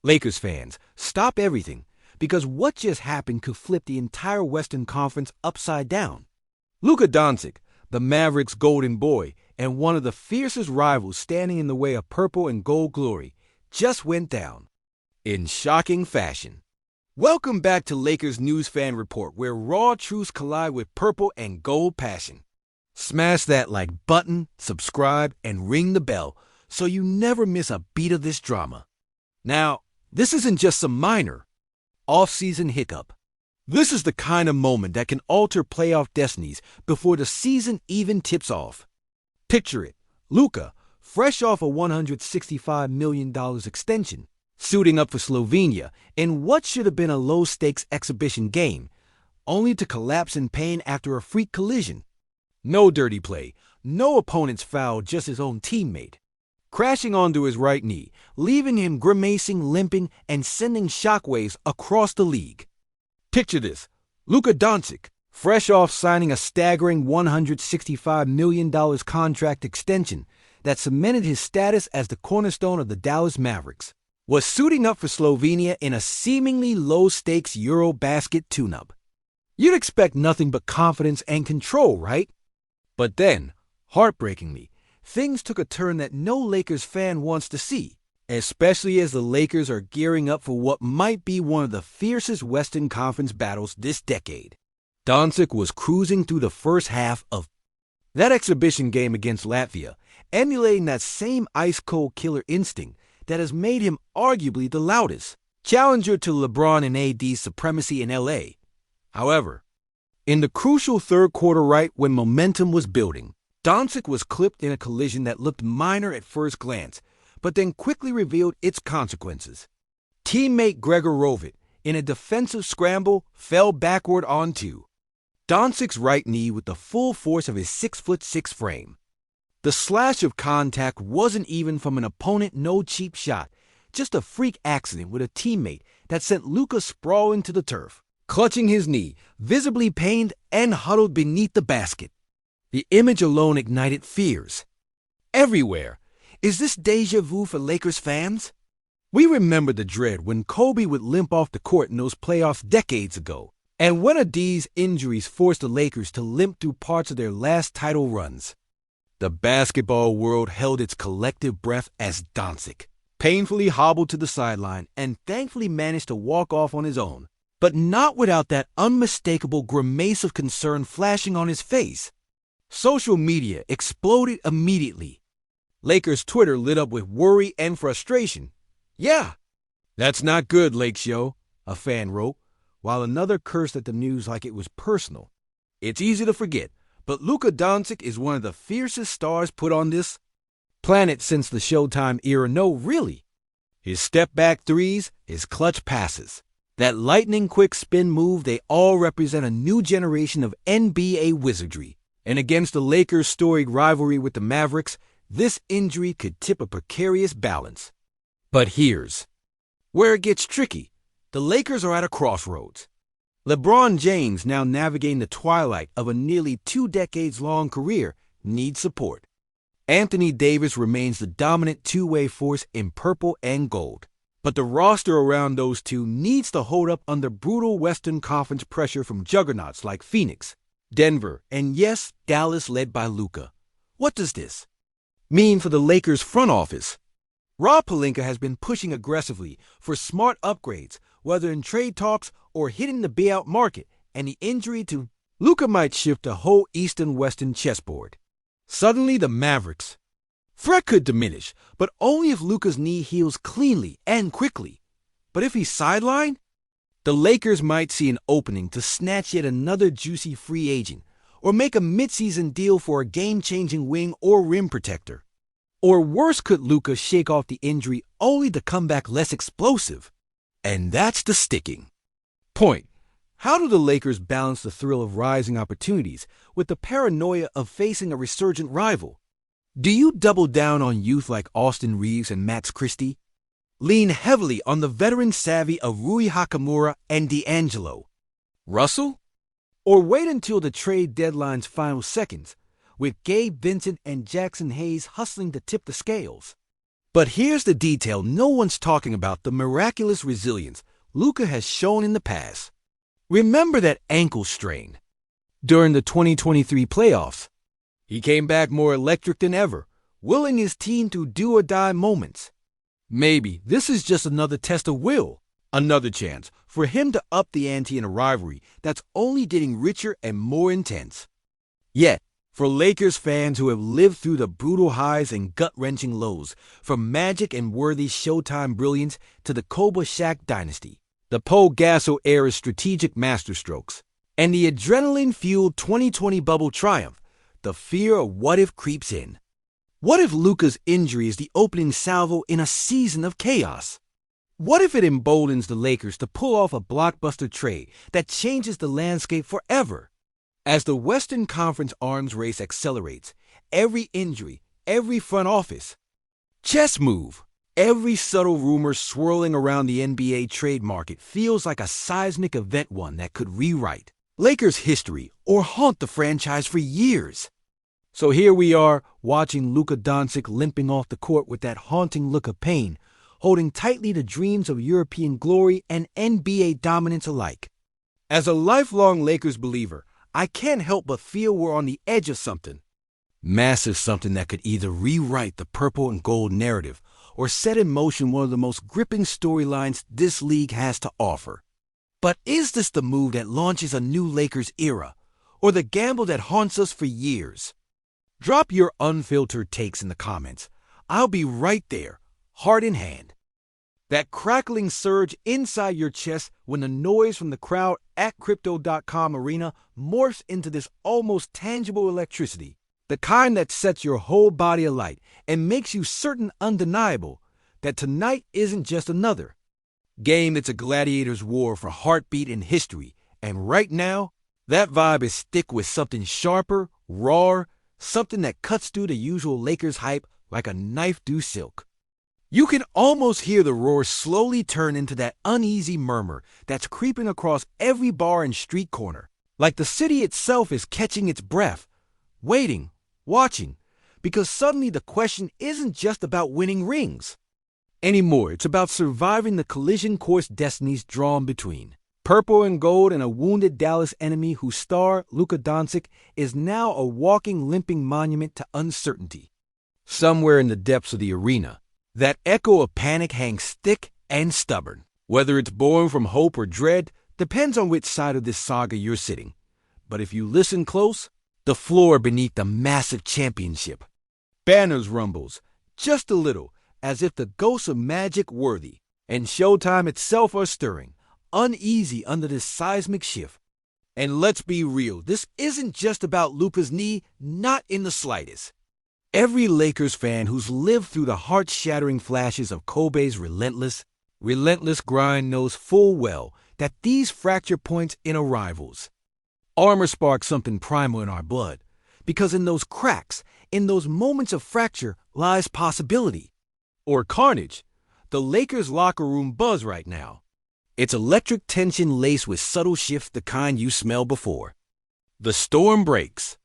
Lakers fans, stop everything, because what just happened could flip the entire Western Conference upside down. Luka Doncic, the Mavericks' golden boy and one of the fiercest rivals standing in the way of purple and gold glory, just went down in shocking fashion. Welcome back to Lakers News Fan Report, where raw truths collide with purple and gold passion. Smash that like button, subscribe, and ring the bell so you never miss a beat of this drama. Now, this isn't just some minor off-season hiccup. This is the kind of moment that can alter playoff destinies before the season even tips off. Picture it, Luka, fresh off a $165 million extension, suiting up for Slovenia in what should have been a low-stakes exhibition game, only to collapse in pain after a freak collision. No dirty play, no opponent's foul, just his own teammate. Crashing onto his right knee, leaving him grimacing, limping, and sending shockwaves across the league. Picture this, Luka Doncic, fresh off signing a staggering $165 million contract extension that cemented his status as the cornerstone of the Dallas Mavericks, was suiting up for Slovenia in a seemingly low-stakes Eurobasket tune-up. You'd expect nothing but confidence and control, right? But then, heartbreakingly, things took a turn that no Lakers fan wants to see, especially as the Lakers are gearing up for what might be one of the fiercest Western Conference battles this decade. Doncic was cruising through the first half of that exhibition game against Latvia, emulating that same ice-cold killer instinct that has made him arguably the loudest challenger to LeBron and AD's supremacy in LA. However, in the crucial third quarter right when momentum was building, Doncic was clipped in a collision that looked minor at first glance, but then quickly revealed its consequences. Teammate Gregor Rovit, in a defensive scramble, fell backward onto Doncic's right knee with the full force of his 6'6" frame. The slash of contact wasn't even from an opponent, no cheap shot, just a freak accident with a teammate that sent Luka sprawling to the turf, clutching his knee, visibly pained and huddled beneath the basket. The image alone ignited fears everywhere. Is this deja vu for Lakers fans? We remember the dread when Kobe would limp off the court in those playoffs decades ago, and when Ad's injuries forced the Lakers to limp through parts of their last title runs. The basketball world held its collective breath as Doncic painfully hobbled to the sideline and thankfully managed to walk off on his own, but not without that unmistakable grimace of concern flashing on his face. Social media exploded immediately. Lakers Twitter lit up with worry and frustration. "Yeah, that's not good, Lakes Yo," a fan wrote, while another cursed at the news like it was personal. "It's easy to forget, but Luka Doncic is one of the fiercest stars put on this planet since the Showtime era. No, really. His step-back threes, his clutch passes, that lightning-quick spin move, they all represent a new generation of NBA wizardry. And against the Lakers' storied rivalry with the Mavericks, this injury could tip a precarious balance. But here's where it gets tricky. The Lakers are at a crossroads. LeBron James, now navigating the twilight of a nearly 2 decades-long career, needs support. Anthony Davis remains the dominant two-way force in purple and gold. But the roster around those two needs to hold up under brutal Western Conference pressure from juggernauts like Phoenix, Denver, and yes, Dallas led by Luka. What does this mean for the Lakers front office? Pelinka has been pushing aggressively for smart upgrades, whether in trade talks or hitting the buyout market, and the injury to Luka might shift the whole Eastern-Western chessboard. Suddenly, the Mavericks' threat could diminish, but only if Luka's knee heals cleanly and quickly. But if he's sidelined, the Lakers might see an opening to snatch yet another juicy free agent, or make a midseason deal for a game-changing wing or rim protector. Or worse, could Luka shake off the injury only to come back less explosive? And that's the sticking point. How do the Lakers balance the thrill of rising opportunities with the paranoia of facing a resurgent rival? Do you double down on youth like Austin Reeves and Max Christie? Lean heavily on the veteran savvy of Rui Hachimura and D'Angelo Russell? Or wait until the trade deadline's final seconds, with Gabe Vincent and Jackson Hayes hustling to tip the scales? But here's the detail no one's talking about: the miraculous resilience Luka has shown in the past. Remember that ankle strain during the 2023 playoffs? He came back more electric than ever, willing his team to do-or-die moments. Maybe this is just another test of will, another chance for him to up the ante in a rivalry that's only getting richer and more intense. Yet, for Lakers fans who have lived through the brutal highs and gut-wrenching lows, from Magic and Worthy's Showtime brilliance to the Koba-Shaq dynasty, the Paul Gasol era's strategic masterstrokes, and the adrenaline-fueled 2020 bubble triumph, the fear of what if creeps in. What if Luka's injury is the opening salvo in a season of chaos? What if it emboldens the Lakers to pull off a blockbuster trade that changes the landscape forever? As the Western Conference arms race accelerates, every injury, every front office chess move, every subtle rumor swirling around the NBA trade market feels like a seismic event, one that could rewrite Lakers history or haunt the franchise for years. So here we are, watching Luka Doncic limping off the court with that haunting look of pain, holding tightly to dreams of European glory and NBA dominance alike. As a lifelong Lakers believer, I can't help but feel we're on the edge of something. Massive, something that could either rewrite the purple and gold narrative or set in motion one of the most gripping storylines this league has to offer. But is this the move that launches a new Lakers era, or the gamble that haunts us for years? Drop your unfiltered takes in the comments. I'll be right there, heart in hand. That crackling surge inside your chest when the noise from the crowd at Crypto.com arena morphs into this almost tangible electricity, the kind that sets your whole body alight and makes you certain, undeniable, that tonight isn't just another game. It's a gladiator's war for heartbeat and history, and right now, that vibe is thick with something sharper, rawer, something that cuts through the usual Lakers hype like a knife through silk. You can almost hear the roar slowly turn into that uneasy murmur that's creeping across every bar and street corner, like the city itself is catching its breath, waiting, watching, because suddenly the question isn't just about winning rings anymore. It's about surviving the collision course destinies drawn between purple and gold and a wounded Dallas enemy whose star, Luka Doncic, is now a walking, limping monument to uncertainty. Somewhere in the depths of the arena, that echo of panic hangs thick and stubborn. Whether it's born from hope or dread depends on which side of this saga you're sitting. But if you listen close, the floor beneath the massive championship banners rumbles just a little, as if the ghosts of Magic, Worthy, and Showtime itself are stirring, uneasy under this seismic shift. And let's be real, this isn't just about Luka's knee, not in the slightest. Every Lakers fan who's lived through the heart-shattering flashes of Kobe's relentless grind knows full well that these fracture points in a rival's armor spark something primal in our blood, because in those cracks, in those moments of fracture, lies possibility. Or carnage. The Lakers locker room buzz right now. It's electric tension laced with subtle shifts, the kind you smelled before. The storm breaks.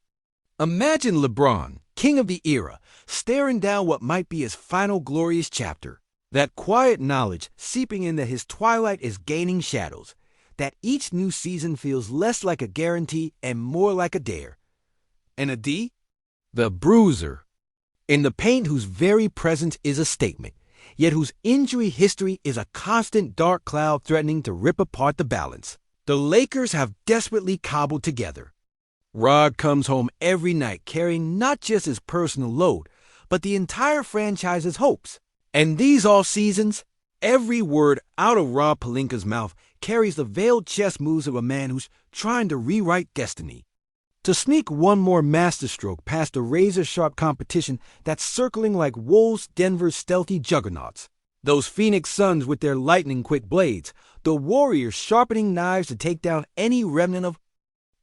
Imagine LeBron, king of the era, staring down what might be his final glorious chapter. That quiet knowledge seeping in that his twilight is gaining shadows. That each new season feels less like a guarantee and more like a dare. And a D? The bruiser. In the paint, whose very presence is a statement, yet whose injury history is a constant dark cloud threatening to rip apart the balance. The Lakers have desperately cobbled together. Rod comes home every night carrying not just his personal load, but the entire franchise's hopes. And these all seasons, every word out of Rob Pelinka's mouth carries the veiled chess moves of a man who's trying to rewrite destiny. To sneak one more masterstroke past the razor-sharp competition that's circling like wolves Denver's stealthy juggernauts. Those Phoenix Suns with their lightning-quick blades, the Warriors sharpening knives to take down any remnant of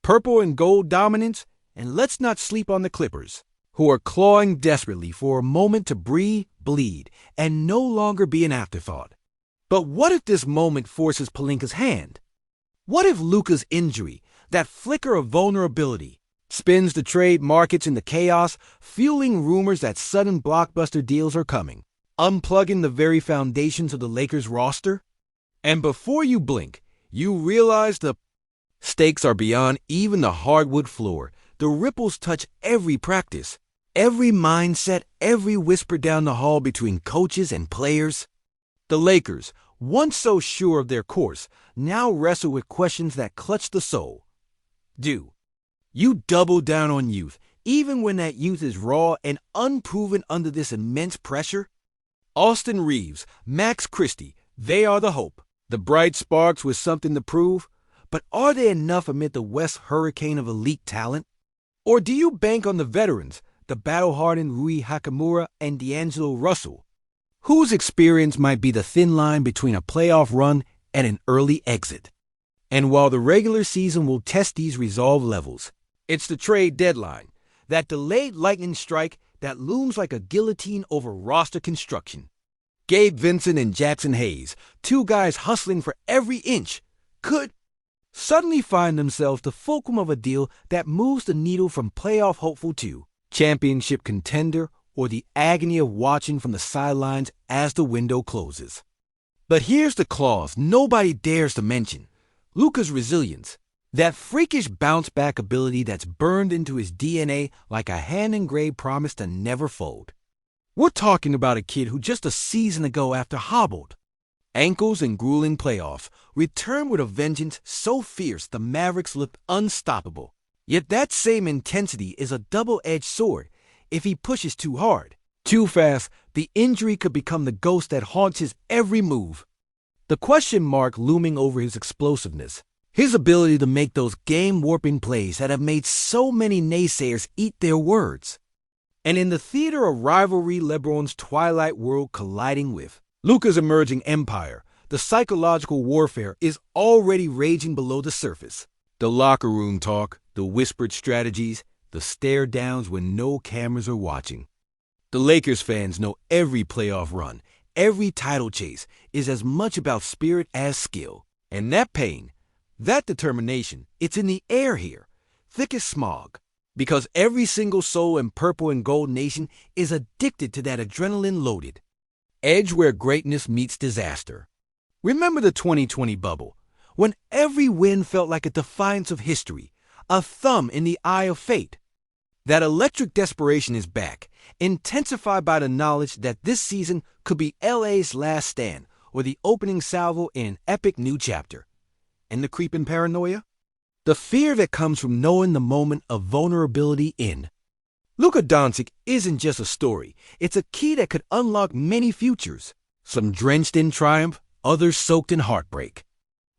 purple and gold dominance, and let's not sleep on the Clippers, who are clawing desperately for a moment to breathe, bleed, and no longer be an afterthought. But what if this moment forces Pelinka's hand? What if Luka's injury, that flicker of vulnerability, spins the trade markets into chaos, fueling rumors that sudden blockbuster deals are coming? unplugging the very foundations of the Lakers roster? And before you blink, you realize the stakes are beyond even the hardwood floor. The ripples touch every practice, every mindset, every whisper down the hall between coaches and players. The Lakers, once so sure of their course, now wrestle with questions that clutch the soul. Do you double down on youth, even when that youth is raw and unproven under this immense pressure? Austin Reeves, Max Christie, they are the hope, the bright sparks with something to prove. But are they enough amid the West hurricane of elite talent? Or do you bank on the veterans, the battle-hardened Rui Hachimura and D'Angelo Russell, whose experience might be the thin line between a playoff run and an early exit? And while the regular season will test these resolve levels, it's the trade deadline, that delayed lightning strike that looms like a guillotine over roster construction. Gabe Vincent and Jackson Hayes, two guys hustling for every inch, could suddenly find themselves the fulcrum of a deal that moves the needle from playoff hopeful to championship contender, or the agony of watching from the sidelines as the window closes. But here's the clause nobody dares to mention: Luka's resilience, that freakish bounce-back ability that's burned into his DNA like a hand-engraved promise to never fold. We're talking about a kid who just a season ago, after hobbled ankles and grueling playoffs, returned with a vengeance so fierce the Mavericks looked unstoppable. Yet that same intensity is a double-edged sword. If he pushes too hard, too fast, the injury could become the ghost that haunts his every move. The question mark looming over his explosiveness, his ability to make those game-warping plays that have made so many naysayers eat their words. And in the theater of rivalry, LeBron's twilight world colliding with Luka's emerging empire, the psychological warfare is already raging below the surface. The locker room talk, the whispered strategies, the stare-downs when no cameras are watching. The Lakers fans know every playoff run, every title chase is as much about spirit as skill. And that pain, that determination, it's in the air here, thick as smog. Because every single soul in Purple and Gold Nation is addicted to that adrenaline-loaded edge where greatness meets disaster. Remember the 2020 bubble, when every win felt like a defiance of history, a thumb in the eye of fate. That electric desperation is back, intensified by the knowledge that this season could be LA's last stand or the opening salvo in an epic new chapter. And the creeping paranoia? The fear that comes from knowing the moment of vulnerability in Luka Doncic isn't just a story. It's a key that could unlock many futures, some drenched in triumph, others soaked in heartbreak.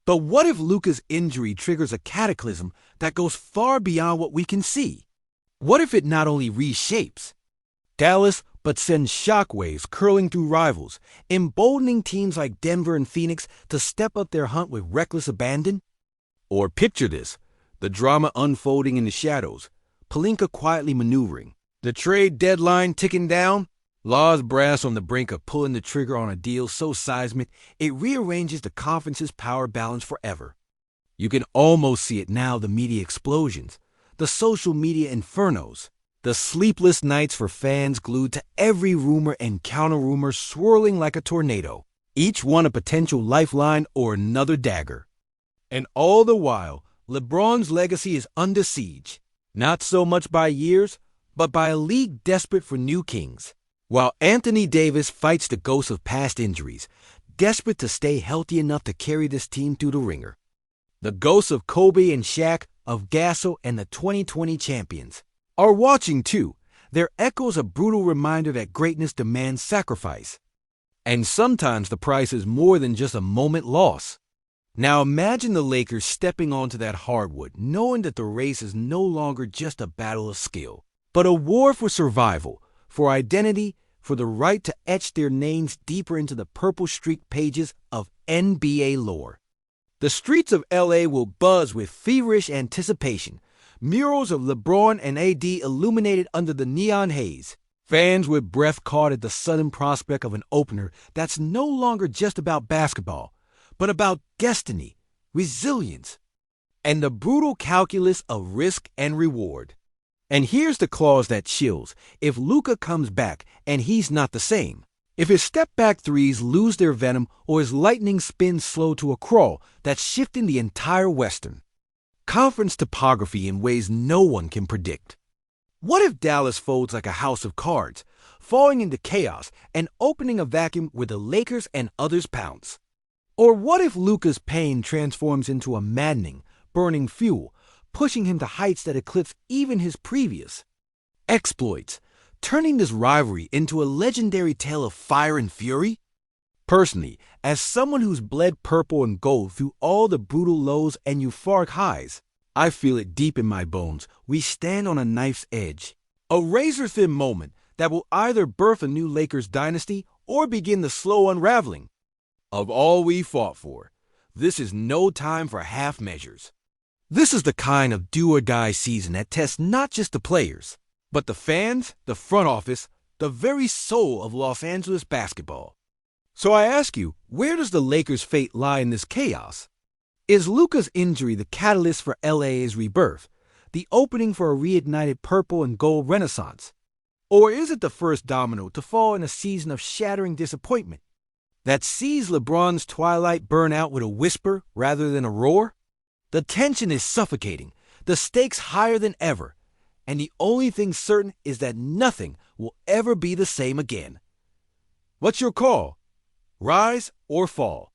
But what if Luka's injury triggers a cataclysm that goes far beyond what we can see? What if it not only reshapes Dallas, but sends shockwaves curling through rivals, emboldening teams like Denver and Phoenix to step up their hunt with reckless abandon? Or picture this, the drama unfolding in the shadows, Pelinka quietly maneuvering, the trade deadline ticking down, Law's brass on the brink of pulling the trigger on a deal so seismic it rearranges the conference's power balance forever. You can almost see it now, the media explosions, the social media infernos, the sleepless nights for fans glued to every rumor and counter-rumor swirling like a tornado, each one a potential lifeline or another dagger. And all the while, LeBron's legacy is under siege, not so much by years, but by a league desperate for new kings. While Anthony Davis fights the ghosts of past injuries, desperate to stay healthy enough to carry this team through the ringer. The ghosts of Kobe and Shaq, of Gasol and the 2020 champions, are watching too. Their echoes a brutal reminder that greatness demands sacrifice. And sometimes the price is more than just a moment loss. Now imagine the Lakers stepping onto that hardwood, knowing that the race is no longer just a battle of skill, but a war for survival, for identity, for the right to etch their names deeper into the purple-streaked pages of NBA lore. The streets of LA will buzz with feverish anticipation, murals of LeBron and AD illuminated under the neon haze, fans with breath caught at the sudden prospect of an opener that's no longer just about basketball, but about destiny, resilience, and the brutal calculus of risk and reward. And here's the clause that chills. If Luka comes back and he's not the same, If his step-back threes lose their venom or his lightning spins slow to a crawl, that's shifting the entire Western Conference topography in ways no one can predict. What if Dallas folds like a house of cards, falling into chaos and opening a vacuum where the Lakers and others pounce? Or what if Luka's pain transforms into a maddening, burning fuel, pushing him to heights that eclipse even his previous exploits, turning this rivalry into a legendary tale of fire and fury? Personally, as someone who's bled purple and gold through all the brutal lows and euphoric highs, I feel it deep in my bones. We stand on a knife's edge, a razor-thin moment that will either birth a new Lakers dynasty or begin the slow unraveling of all we fought for. This is no time for half measures. This is the kind of do-or-die season that tests not just the players, but the fans, the front office, the very soul of Los Angeles basketball. So I ask you, where does the Lakers' fate lie in this chaos? Is Luka's injury the catalyst for LA's rebirth, the opening for a reignited purple and gold renaissance? Or is it the first domino to fall in a season of shattering disappointment that sees LeBron's twilight burn out with a whisper rather than a roar? The tension is suffocating, the stakes higher than ever, and the only thing certain is that nothing will ever be the same again. What's your call? Rise or fall?